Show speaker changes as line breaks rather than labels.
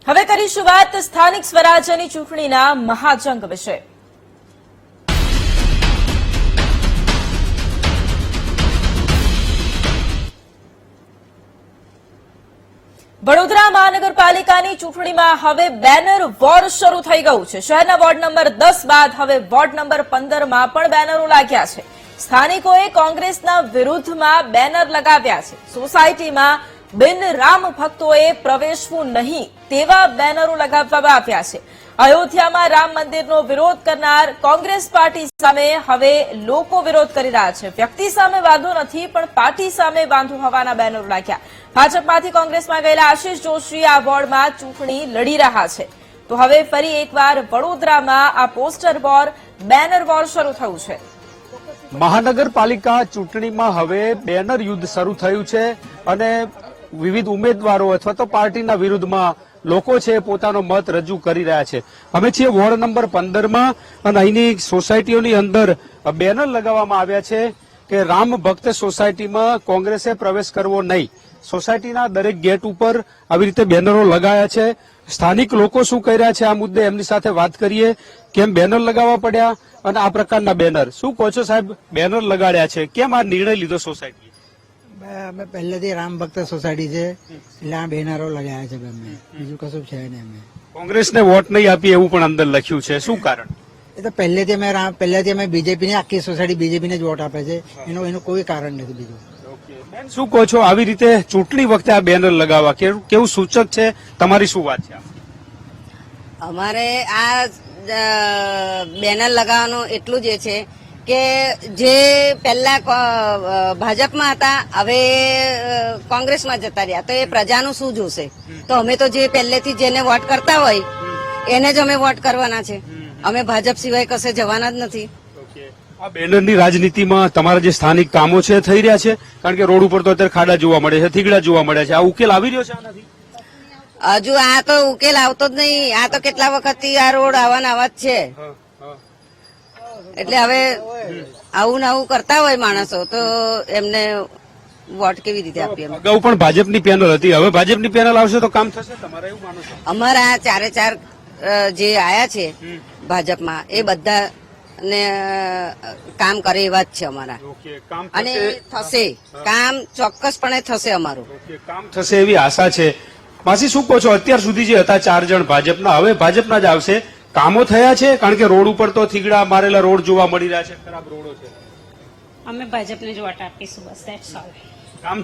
હવે કરીશું વાત સ્થાનિક સ્વરાજ્યની ચૂંટણીના મહાજંગ વિશે। વડોદરા મહાનગરપાલિકાની ચૂંટણીમાં હવે બેનર વોર શરૂ થઈ ગયું છે। શહેરના વોર્ડ નંબર 10 બાદ હવે વોર્ડ નંબર 15માં પણ બેનરો લાગ્યા છે। સ્થાનિકોએ કોંગ્રેસના વિરુદ્ધમાં બેનર લગાવ્યા છે। સોસાયટીમાં બિન રામ ભક્તોએ પ્રવેશવું નહીં તેવા બેનરો લગાવવામાં આવ્યા છે। અયોધ્યામાં રામ મંદિરનો વિરોધ કરનાર કોંગ્રેસ પાર્ટી સામે હવે લોકો વિરોધ કરી રહ્યા છે। વ્યક્તિ સામે વાંધો નથી પણ પાર્ટી સામે વાંધો હોવાના બેનરો લાગ્યા। ભાજપમાંથી કોંગ્રેસમાં ગયેલા આશિષ જોશી આ વોર્ડમાં ચૂંટણી લડી રહ્યા છે। તો હવે ફરી એકવાર વડોદરામાં આ પોસ્ટર વોર બેનર વોર શરૂ થયું છે।
મહાનગરપાલિકા ચૂંટણીમાં હવે બેનર યુદ્ધ શરૂ થયું છે અને વિવિધ ઉમેદવારો અથવા તો પાર્ટીના વિરુદ્ધમાં લોકો છે પોતાનો મત રજૂ કરી રહ્યા છે। અમે છીએ વોર્ડ નંબર 15માં અને અહીંની સોસાયટીઓની અંદર બેનર લગાવવામાં આવ્યા છે કે રામ ભક્ત સોસાયટીમાં કોંગ્રેસે પ્રવેશ કરવો નહીં। સોસાયટીના દરેક ગેટ ઉપર આવી રીતે બેનરો લગાયા છે। સ્થાનિક લોકો શું કહી રહ્યા છે આ મુદ્દે એમની સાથે વાત કરીએ। કેમ બેનર લગાવવા પડ્યા અને આ પ્રકારના બેનર શું કહો છો સાહેબ? બેનર લગાડ્યા છે, કેમ આ નિર્ણય લીધો સોસાયટી?
અમે પહેલેથી રામ ભક્ત સોસાયટી છે એટલે આ બેનરો લગાવ્યા છે અમે, બીજું કશું છે નહીં। અમે
કોંગ્રેસને વોટ નહીં આપી એવું પણ અંદર લખ્યું છે, શું કારણ?
એ તો પહેલેથી અમે બીજેપીને આખી સોસાયટી બીજેપીને જ વોટ આપે છે, એનું કોઈ કારણ નથી બીજું।
બેન શું કહો છો આવી રીતે ચૂંટણી વખતે આ બેનર લગાવવા કેવું સૂચક છે? તમારી શું વાત છે?
અમારે આ બેનર લગાવવાનું એટલું જ છે કે જે પહેલા ભાજપમાં હતા હવે કોંગ્રેસમાં જતા રહ્યા તો એ પ્રજાનું શું જોશે? તો અમે તો જે પહેલેથી જેને વોટ કરતા હોય એને જ અમે વોટ કરવાના છે। અમે ભાજપ સિવાય કશે જવાના જ નથી।
આ બેનરની રાજનીતિમાં તમારા જે સ્થાનિક કામો છે થઈ રહ્યા છે? કારણ કે રોડ ઉપર તો અત્યારે ખાડા જોવા મળે છે, થીગડા જોવા મળે છે, આ ઉકેલ આવી રહ્યો છે આનાથી?
હજુ આ તો ઉકેલ આવતો જ નહીં। આ તો કેટલા વખતથી આ રોડ આવાના આવા જ છે, એટલે હવે આવું ને આવું કરતા હોય માણસો તો એમને વોટ કેવી રીતે આપીએ?
અગાઉ પણ ભાજપની પેનલ હતી, હવે ભાજપની પેનલ આવશે તો કામ થશે તમારે એવું માનો છો?
અમારા ચારે ચાર જે આયા છે ભાજપમાં એ બધા ને કામ કરે એવા જ છે અમારા, અને થશે કામ ચોક્કસપણે થશે અમારું।
કામ થશે એવી આશા છે। માસી શું કહો છો? અત્યાર સુધી જે હતા 4 જણ ભાજપના, હવે ભાજપના જ આવશે, કામો થયા છે? કારણ કે રોડ ઉપર તો થીગડા મારેલા રોડ જોવા મળી રહ્યા છે, ખરાબ રોડો છે।
અમે ભાજપને જ વોટ આપીશું, બસ ધેટ્સ ઓલ।
કામ